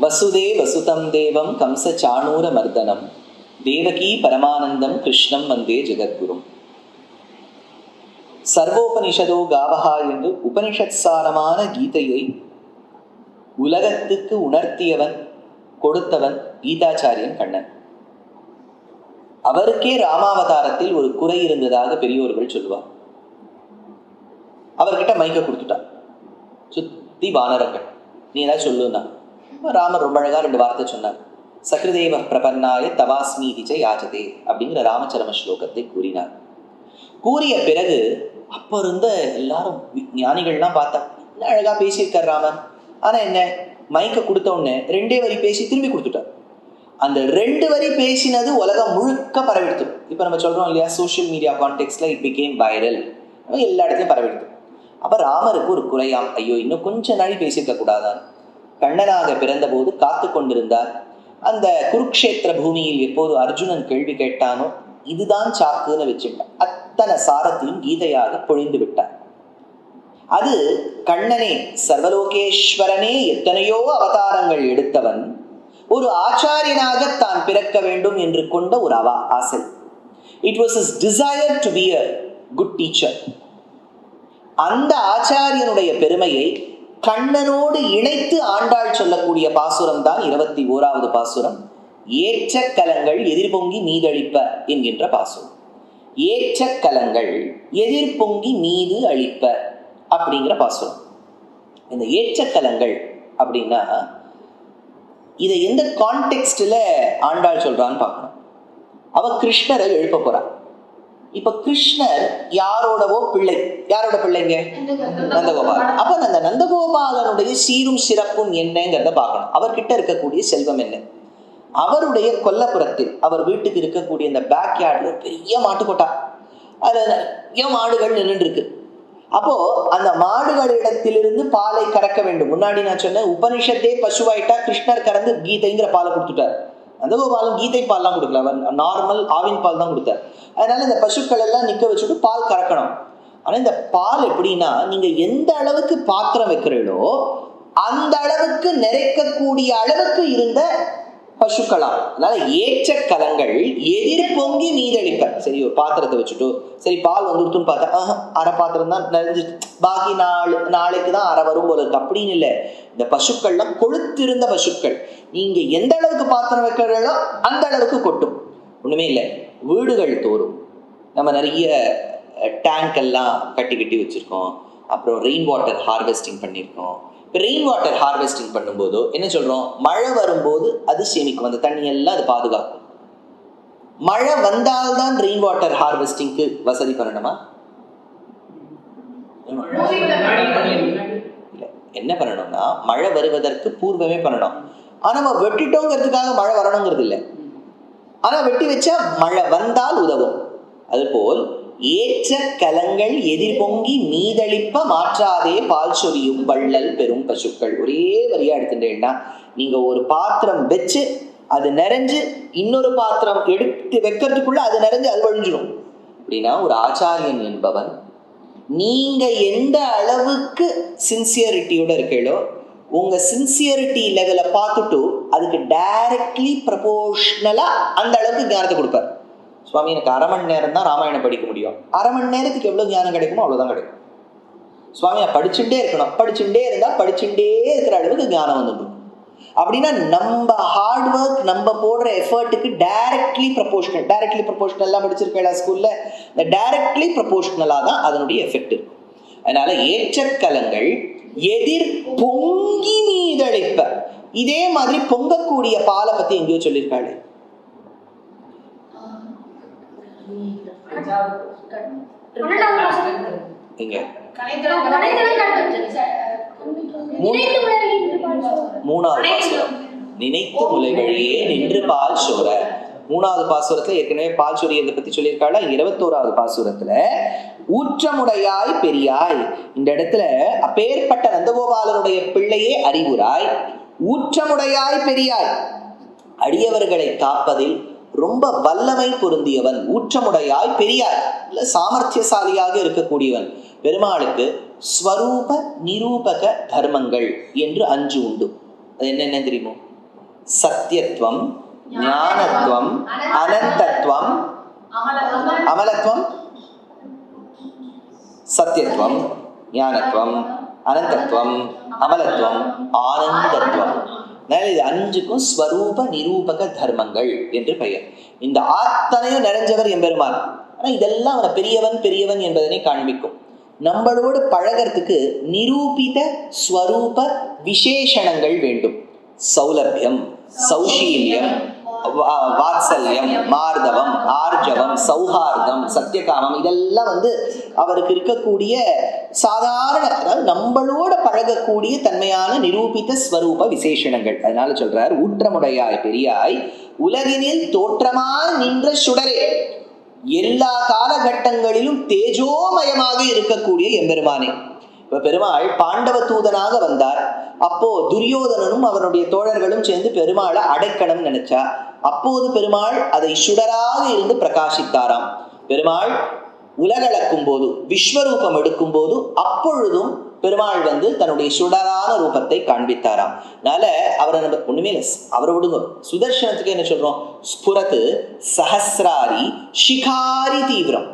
வசுதே வசுதம் தேவம் கம்ச சாணூர மர்தனம் தேவகி பரமானந்தம் கிருஷ்ணம் வந்தே ஜெகத்குரும். சர்வோபனிஷதோ காவஹா என்று உபனிஷத் சாரமான கீதையை உலகத்துக்கு உணர்த்தியவன், கொடுத்தவன் கீதாச்சாரியன் கண்ணன். அவருக்கே ராமாவதாரத்தில் ஒரு குறை இருந்ததாக பெரியோர்கள் சொல்லுவார். அவர்கிட்ட மைக்க கொடுத்துட்டான். சுத்தி வானரங்கள், நீ ஏதாவது சொல்லுன்னா. ராமர் ரொம்ப அழகா 2 வார்த்தை சொன்னார். சக்ருதேவ பிரபன்னாய தவாஸ்மீதிச்ச யாஜதே அப்படிங்கிற ராமச்சரம ஸ்லோகத்தை கூறினார். கூறிய பிறகு அப்போ இருந்த எல்லாரும் ஞானிகள்லாம் பார்த்தா, என்ன அழகா பேசியிருக்கார் ராமர். ஆனா என்ன, மைக்க கொடுத்த உடனே 2 வரி பேசி திரும்பி கொடுத்துட்டார். அந்த 2 வரி பேசினது உலகம் முழுக்க பரவிடுத்து. இப்போ நம்ம சொல்றோம் இல்லையா, சோஷியல் மீடியா கான்டெக்ட்ல இட் பிகேம் வைரல், எல்லா இடத்துலையும் பரவிடுத்து. அப்ப ராமருக்கு ஒரு குறையாம், ஐயோ இன்னும் கொஞ்ச நாளை பேசியிருக்க கூடாதான். கண்ணனாக பிறந்த போது காத்து கொண்டிருந்தார். அந்த குருக்ஷேத்திர பூமியில் எப்போது அர்ஜுனன் கேள்வி கேட்டானோ இதுதான் சாக்குன்னு வச்சுட்டான். அத்தனை சாரத்தையும் கீதையாக பொழிந்து விட்டார். அது கண்ணனே, சர்வலோகேஸ்வரனே எத்தனையோ அவதாரங்கள் எடுத்தவன் ஒரு ஆச்சாரியனாக தான் பிறக்க வேண்டும் என்று கொண்ட ஒரு ஆசை. It was his desire to be a good teacher. அந்த ஆச்சாரியனுடைய பெருமையை கண்ணனோடு இணைத்து ஆண்டாள் சொல்லக்கூடிய பாசுரம் தான் 21வது பாசுரம். ஏற்ற கலங்கள் எதிர்பொங்கி மீதளிப்ப என்கின்ற பாசுரம். ஏற்ற கலங்கள் எதிர்பொங்கி மீது அளிப்ப அப்படிங்கிற பாசுரம். இந்த ஏற்ற கலங்கள் அப்படின்னா இதை எந்த கான்டெக்ஸ்ட்ல ஆண்டாள் சொல்றான்னு பார்க்கணும். அவ கிருஷ்ணரை எழுப்ப போறா. இப்ப கிருஷ்ணர் யாரோடவோ பிள்ளை. யாரோட பிள்ளைங்க? நந்தகோபால். அப்ப அந்த நந்தகோபாலனுடைய சீரும் சிறப்பும் என்னங்கிறத பார்க்கணும். அவர்கிட்ட இருக்கக்கூடிய செல்வம் என்ன? அவருடைய கொல்லப்புறத்தில், அவர் வீட்டுக்கு இருக்கக்கூடிய இந்த பேக் யார்ட்ல பெரிய மாட்டுக்கொட்டா, அதுல நிறைய மாடுகள் நின்று இருக்கு. அப்போ அந்த மாடுகளிடத்திலிருந்து பாலை கறக்க வேண்டும். முன்னாடி நான் சொன்னேன், உபனிஷத்தே பசுவாயிட்டா கிருஷ்ணர் கறந்து கீதைங்கிற பாலை கொடுத்துட்டார். நந்தகோபாலன் கீதை பால்லாம் கொடுக்கல, அவர் நார்மல் ஆவின் பால் தான் கொடுத்தார். அதனால இந்த பசுக்கள் எல்லாம் நிக்க வச்சுட்டு பால் கறக்கணும். ஆனா இந்த பால் எப்படின்னா, நீங்க எந்த அளவுக்கு பாத்திரம் வைக்கிறீங்களோ அந்த அளவுக்கு நிறைக்கக்கூடிய அளவுக்கு இருந்த பசுக்களாம். அதனால ஏற்ற கலங்கள் எதிர் பொங்கி மீதளிப்ப. சரி, ஒரு பாத்திரத்தை வச்சுட்டு சரி பால் வந்துடுத்துன்னு பார்த்தா அரை பாத்திரம் தான் நிறைஞ்சு, பாக்கி நாளைக்கு தான் அரை வரும் போல இருக்கு. அப்படின்னு இல்லை. இந்த பசுக்கள்லாம் கொழுத்திருந்த பசுக்கள். நீங்க எந்த அளவுக்கு பாத்திரம் வைக்கிறீங்களோ அந்த அளவுக்கு கொட்டும். ஒண்ணுமே இல்லை. வீடுகள் தோறும் நம்ம நிறைய டேங்க் எல்லாம் கட்டி வச்சிருக்கோம். அப்புறம் ரெயின் வாட்டர் ஹார்வெஸ்டிங் பண்ணியிருக்கோம். இப்போ ரெயின் வாட்டர் ஹார்வெஸ்டிங் பண்ணும்போது என்ன சொல்றோம், மழை வரும்போது அது சேமிக்கும், அந்த தண்ணி எல்லாம் அது பாதுகாக்கும். மழை வந்தால்தான் ரெயின் வாட்டர் ஹார்வெஸ்டிங்க்கு வசதி பண்ணணுமா? என்ன பண்ணணும்னா, மழை வருவதற்கு பூர்வமே பண்ணணும். ஆனா நம்ம வெட்டிட்டோங்கிறதுக்காக மழை வரணுங்கிறது இல்லை. ஆனா வெட்டி வச்சா மழை வந்தால் உதவும். அதுபோல் ஏற்ற கலங்கள் எதிர்பொங்கி மீதளிப்ப மாற்றாதே பால் சொரியும் வள்ளல் பெரும் பசுக்கள். ஒரே வரியா எடுத்துட்டேன்னா, நீங்க ஒரு பாத்திரம் வச்சு அது நிறைஞ்சு இன்னொரு பாத்திரம் எடுத்து வைக்கிறதுக்குள்ள அது நிறைஞ்சு அது வழிஞ்சிடும். அப்படின்னா ஒரு ஆச்சாரியன் என்பவன் நீங்க எந்த அளவுக்கு சின்சியரிட்டியோட இருக்கீங்களோ உங்க சின்சியரிட்டி லெவலை பார்த்துட்டு அதுக்கு டைரக்ட்லி ப்ரொபோர்ஷனலா அந்த அளவுக்கு ஞானத்தை கொடுப்பார். சுவாமி, எனக்கு 1/2 மணி நேரம் தான் ராமாயணம் படிக்க முடியும். 1/2 மணி நேரத்துக்கு எவ்வளவு ஞானம் கிடைக்குமோ அவ்வளவுதான் கிடைக்கும். சுவாமி, நான் படிச்சுட்டே இருக்கணும். படிச்சுட்டே இருந்தா படிச்சுட்டே இருக்கிற அளவுக்கு ஞானம் வந்துடும். அப்படின்னா நம்ம ஹார்ட் ஒர்க், நம்ம போடுற எஃபர்ட்டுக்கு டைரக்ட்லி ப்ரொபோர்ஷனல். டைரக்ட்லி ப்ரொபோர்ஷனல்லாம் படிச்சிருக்கேன் ஸ்கூல்ல. இந்த டைரக்ட்லி ப்ரொபோர்ஷனலா தான் அதனுடைய எஃபெக்ட் இருக்கும். அதனால ஏற்ற கலங்கள் எதிர் பொங்கி மீதளிப்ப. இதே மாதிரி பொங்கக்கூடிய பாலை பத்தி எங்கேயோ சொல்லியிருக்காளே. நினைத்து முலைகளியே நின்று பால் சோர. 3வது பாசுரத்துல ஏற்கனவே பால் சொரியதை பத்தி சொல்லியிருக்காளா. 21வது பாசுரத்துல ஊற்றமுடையாய் பெரியாய். இந்த இடத்துல அப்பேற்பட்ட நந்தகோபாலனுடைய பிள்ளையே அறிவுராய், ஊற்றமுடையாய் பெரியாய், அடியவர்களை காப்பதில் ரொம்ப வல்லமை பொருந்தியவன். ஊற்றமுடையாய் பெரியாய், இல்ல சாமர்த்தியசாலியாக இருக்கக்கூடியவன். பெருமாளுக்கு ஸ்வரூப நிரூபக தர்மங்கள் என்று 5 உண்டு. அது என்னென்ன தெரியுமோ? சத்யத்வம், ஞானத்வம், அனந்தத்வம், அமலத்வம், சத்யத்வம், ஞானத்வம், அனந்தத்வம், அமலத்வம், ஆனந்தத்வம். இது 5க்கும் ஸ்வரூப நிரூபக தர்மங்கள் என்று பெயர். இந்த அத்தனையும் நிறைஞ்சவர் எம்பெருமான். ஆனா இதெல்லாம் அவனை பெரியவன் பெரியவன் என்பதனை காண்பிக்கும். நம்மளோடு பழகிறதுக்கு நிரூபித ஸ்வரூப விசேஷணங்கள் வேண்டும். சௌலபியம், சௌஷீல்யம், வாத்சல்யம், மார்தவம், ஆர்ஜவம், சௌஹார்தம், சத்தியகாமம், இதெல்லாம் அவருக்கு இருக்கக்கூடிய சாதாரண, அதாவது நம்மளோட பழகக்கூடிய தன்மையான நிரூபித்த ஸ்வரூப விசேஷணங்கள். அதனால சொல்றார், ஊற்றமுடையாய் பெரியாய் உலகினில் தோற்றமாய் நின்ற சுடரே, எல்லா காலகட்டங்களிலும் தேஜோமயமாக இருக்கக்கூடிய எம்பெருமானே. இப்ப பெருமாள் பாண்டவ தூதனாக வந்தார். அப்போ துரியோதனனும் அவனுடைய தோழர்களும் சேர்ந்து பெருமாளை அடைக்கணும் நினைச்சா. அப்போது பெருமாள் அதை சுடராக இருந்து பிரகாசித்தாராம். பெருமாள் உலகளக்கும் போது, விஸ்வரூபம் எடுக்கும் போது, அப்பொழுதும் பெருமாள் தன்னுடைய சுடரான ரூபத்தை காண்பித்தாராம். அதனால அவரை நம்ம ஒண்ணுமே இல்லை, அவரை விடுங்க. சுதர்சனத்துக்கு என்ன சொல்றோம்? ஸ்புரத்து சஹஸ்ராரி ஷிகாரி தீவிரம்.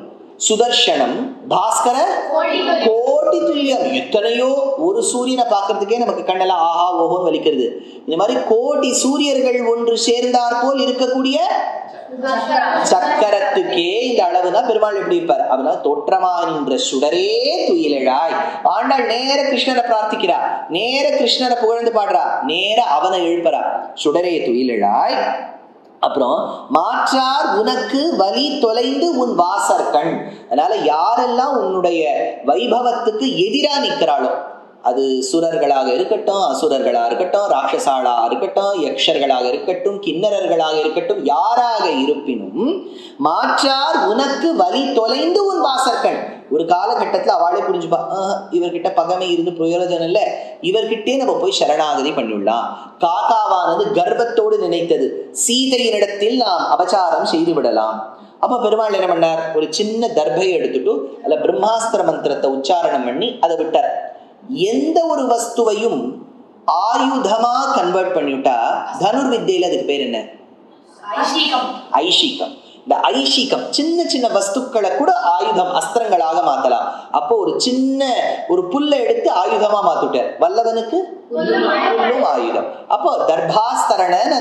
சுதர்சனம் பாஸ்கர கோடி துல்லியம். எத்தனையோ ஒரு சூரியனை பார்க்கறதுக்கே நமக்கு கண்ணெல்லாம் ஆஹா ஓஹோன்னு வலிக்கிறது. இந்த மாதிரி கோடி சூரியர்கள் ஒன்று சேர்ந்தார் போல் இருக்கக்கூடிய சக்கரத்துக்கே இந்த அளவுதான் பெருமாள் எப்படி இருப்பார்? அவனா தோற்றமாகின்ற சுடரே துயிலழாய். ஆண்டாள் நேர கிருஷ்ணரை பிரார்த்திக்கிறா, நேர கிருஷ்ணரை புகழ்ந்து பாடுறா, நேர அவனை எழுப்புறா. சுடரே துயிலழாய். அப்புறம் மாற்றார் உனக்கு வலி தொலைந்து உன் வாசற்கண். அதனால யாரெல்லாம் உன்னுடைய வைபவத்துக்கு எதிரா நிற்கிறாளோ, அது சுரர்களாக இருக்கட்டும், அசுரர்களா இருக்கட்டும், ராட்சசாளா இருக்கட்டும், யக்ஷர்களாக இருக்கட்டும், கிண்ணறர்களாக இருக்கட்டும், யாராக இருப்பினும் மாற்றார் உனக்கு வலி தொலைந்து உன் வாசற்கண். ஒரு காலகட்டத்துல அவளே புரிஞ்சுப்பா, இவர்கிட்ட பகமை இருந்து பிரயோஜனம் இல்லை, இவர்கிட்டே நம்ம போய் சரணாகதி பண்ணிவிடலாம். காக்காவானது கர்வத்தோடு நினைத்தது, சீதையினிடத்தில் நாம் அபச்சாரம் செய்து விடலாம். அப்ப பெருமாள் என்ன பண்ணார்? ஒரு சின்ன தர்பையை எடுத்துட்டு அதுல பிரம்மாஸ்திர மந்திரத்தை உச்சாரணம் பண்ணி அதை விட்டார். எந்த ஒரு வஸ்துவையும் ஆயுதமா கன்வெர்ட் பண்ணிவிட்டா தனுர்வித்தையில அதுக்கு பேர் என்ன? ஐஷிகம். இந்த ஐஷிகம் சின்ன சின்ன வஸ்துக்களை கூட ஆயுதம், அஸ்திரங்களாக மாத்தலாம். அப்போ ஒரு சின்ன ஒரு புல்லை எடுத்து ஆயுதமா மாத்துட்டார். வல்லவனுக்கு புல்லும் ஆயுதம். அப்போ தர்பாஸ்தரணன்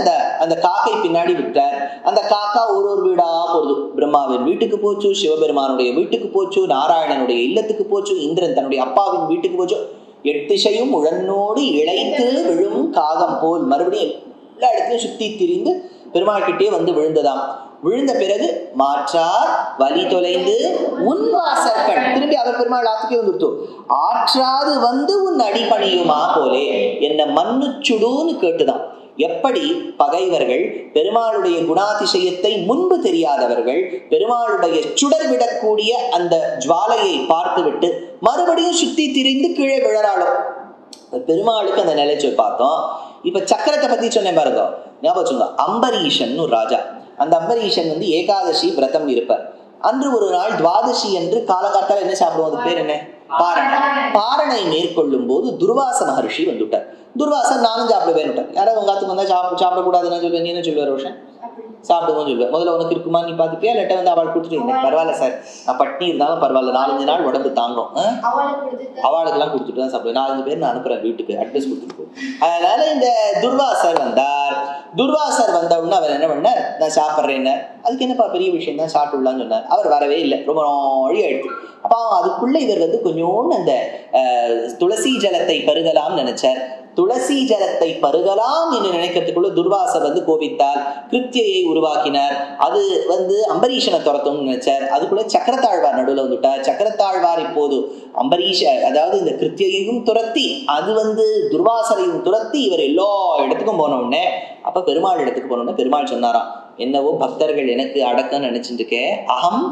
அந்த காக்கை பின்னாடி விட்டார். அந்த காக்கா ஒரு வீடா போகுது. பிரம்மாவின் வீட்டுக்கு போச்சு, சிவபெருமானுடைய வீட்டுக்கு போச்சு, நாராயணனுடைய இல்லத்துக்கு போச்சு, இந்திரன் தன்னுடைய அப்பாவின் வீட்டுக்கு போச்சு. 8 திசையும் உழன்னோடு இழைத்து விழும் காகம் போல் மறுபடியும் எல்லா இடத்துலையும் சுத்தி திரிந்து பெருமாள் கிட்டே விழுந்ததாம். விழுந்த பிறகு மாற்றார் வலி தொலைந்து உன் வாசற்கண். திரும்பி அவர் பெருமாள் ஆத்துக்கே வந்துருத்தோம். ஆற்றாது உன் அடிபணியுமா போலே என்ன மண்ணுச்சுடுன்னு கேட்டுதான். எப்படி பகைவர்கள் பெருமாளுடைய குணாதிசயத்தை முன்பு தெரியாதவர்கள் பெருமாளுடைய சுடர் விடக்கூடிய அந்த ஜுவாலையை பார்த்துவிட்டு மறுபடியும் சுத்தி திரிந்து கீழே விழறாளோ, பெருமாளுக்கு அந்த நிலைச்சு பார்த்தோம். இப்ப சக்கரத்தை பத்தி சொன்னேன் பாருங்க, ஞாபகம் சொல்லுங்க. அம்பரீஷன் ஒரு ராஜா. அந்த அம்பரீஷன் ஏகாதசி விரதம் இருப்பார். அன்று ஒரு நாள் துவாதசி என்று காலகாலத்தால் என்ன சாப்பிடுவோம்? அது பேர் என்ன? பாரணை. பாரணை மேற்கொள்ளும் போது துர்வாச மகர்ஷி வந்துட்டார். துர்வாசன் நானும் சாப்பிடுவேன். யாராவது உங்க ஆத்துக்கு வந்தா சாப்பிடக்கூடாதுன்னு சொல்லுவேன். நீ என்ன சொல்லுவார்? ரோஷன் சாப்பிடுவோம்னு சொல்லுவேன். முதல்ல உனக்கு இருக்குமா நீ பார்த்துப்பியா? இல்லாட்ட அவள் கொடுத்துட்டு எனக்கு பரவாயில்ல சார், நான் பட்னி இருந்தாலும் பரவாயில்ல, 4-5 நாள் உடம்பு தாங்கும், அவளுக்கெல்லாம் கொடுத்துட்டு தான் சாப்பிடுவேன். 4-5 பேர் நான் அனுப்புறேன் வீட்டுக்கு, அட்ரஸ் கொடுத்துட்டு. அதனால இந்த துர்வாசர் வந்தார். துர்வாசர் வந்த உடனே அவர் என்ன பண்ணார்? நான் சாப்பிட்றேன்னு. அதுக்கு என்னப்பா பெரிய விஷயம் தான், சாப்பிடலான்னு சொன்னார். அவர் வரவே இல்லை, ரொம்ப நாழி ஆயிடுச்சு. அப்போ அதுக்குள்ள இவர் கொஞ்சோன்னு அந்த துளசி ஜலத்தை பருகலாம் நினைச்சார். துளசி ஜலத்தை பருகலாம் என்று நினைக்கிறதுக்குள்ள துர்வாசர் கோபித்தார், கிருத்தியை உருவாக்கினார். அது அம்பரீஷனை துரத்தும்னு நினைச்சார். அதுக்குள்ள சக்கரத்தாழ்வார் நடுவில் வந்துட்டார். சக்கரத்தாழ்வார் இப்போது அம்பரீஷ, அதாவது இந்த கிருத்தியையும் துரத்தி அது துர்வாசரையும் துரத்தி இவர் எல்லா இடத்துக்கும் போன உடனே, அப்ப பெருமாள் இடத்துக்கு போன உடனே பெருமாள் சொன்னாராம், என்னவோ பக்தர்கள் எனக்கு அடக்கன்னு நினைச்சிட்டு இருக்கேன், அகம்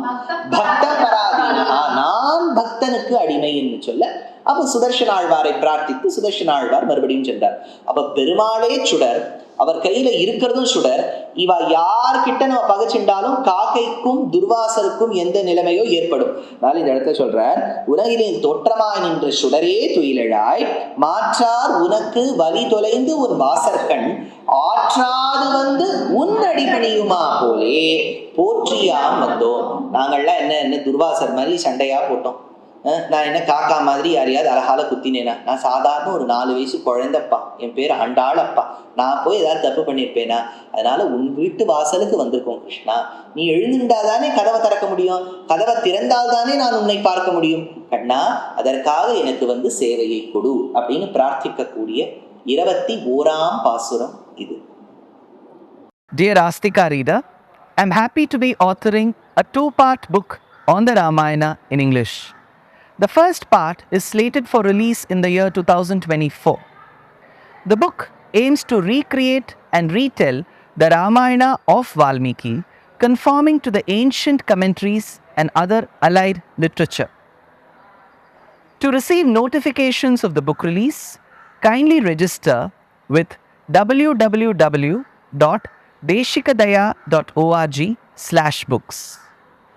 பக்த பராதீனா, நான் பக்தனுக்கு அடிமை என்று சொல்ல, அப்ப சுதர்சன ஆழ்வாரை பிரார்த்தித்து சுதர்சன ஆழ்வார் மறுபடியும் சென்றார். அப்ப பெருமாளே சுடர், அவர் கையில இருக்கிறதும் சுடர். இவ யார்கிட்ட நம்ம பகைச்சுண்டாலும் காக்கைக்கும் துர்வாசருக்கும் எந்த நிலைமையோ ஏற்படும். அதனால இந்த இடத்துல சொல்றார், உலகிலின் தோற்றமாய் நின்ற சுடரே துயிலழாய், மாற்றார் உனக்கு வலி தொலைந்து உன் வாசற்கண் ஆற்றாது வந்து உன் அடிபணியுமா போலே போற்றியாம் வந்தோம். நாங்கள்லாம் என்ன துர்வாசர் மாதிரி சண்டையா போட்டோம். நான் என்ன காக்கா மாதிரி யாரையாவது அழகால குத்தினேனா? நான் சாதாரண ஒரு 4 வயசு குழந்தைப்பா. என் பேர் அண்டாளப்பா. நான் போய் ஏதாவது தப்பு பண்ணியிருப்பேனா? அதனால உன் வீட்டு வாசலுக்கு வந்திருக்கோம் கிருஷ்ணா. நீ எழுந்துட்டாதானே கதவை திறக்க முடியும். கதவை திறந்தால்தானே நான் உன்னை பார்க்க முடியும். கண்ணா, அதற்காக எனக்கு வந்து சேவையை கொடு அப்படின்னு பிரார்த்திக்கக்கூடிய 21ஆம் பாசுரம் இது. Dear Astika reader, I'm happy to be authoring a 2-part book on the Ramayana in English. The first part is slated for release in the year 2024. The book aims to recreate and retell the Ramayana of Valmiki, conforming to the ancient commentaries and other allied literature. To receive notifications of the book release, kindly register with www.deshikadaya.org/books.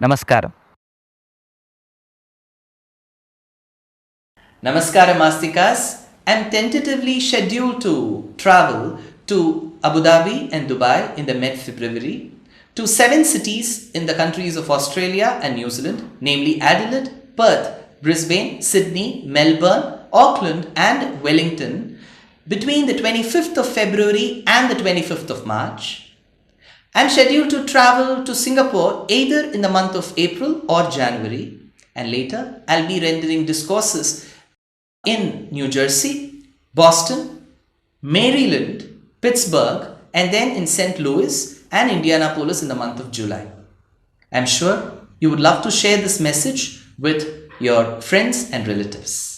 Namaskaram. Namaskaram Astikas. I'm tentatively scheduled to travel to Abu Dhabi and Dubai in the mid-February, to 7 cities in the countries of Australia and New Zealand, namely Adelaide, Perth, Brisbane, Sydney, Melbourne, Auckland and Wellington between the 25th of February and the 25th of March. I'm scheduled to travel to Singapore either in the month of April or January, and later I'll be rendering discourses in New Jersey, Boston, Maryland, Pittsburgh, and then in St. Louis and Indianapolis in the month of July. I'm sure you would love to share this message with your friends and relatives.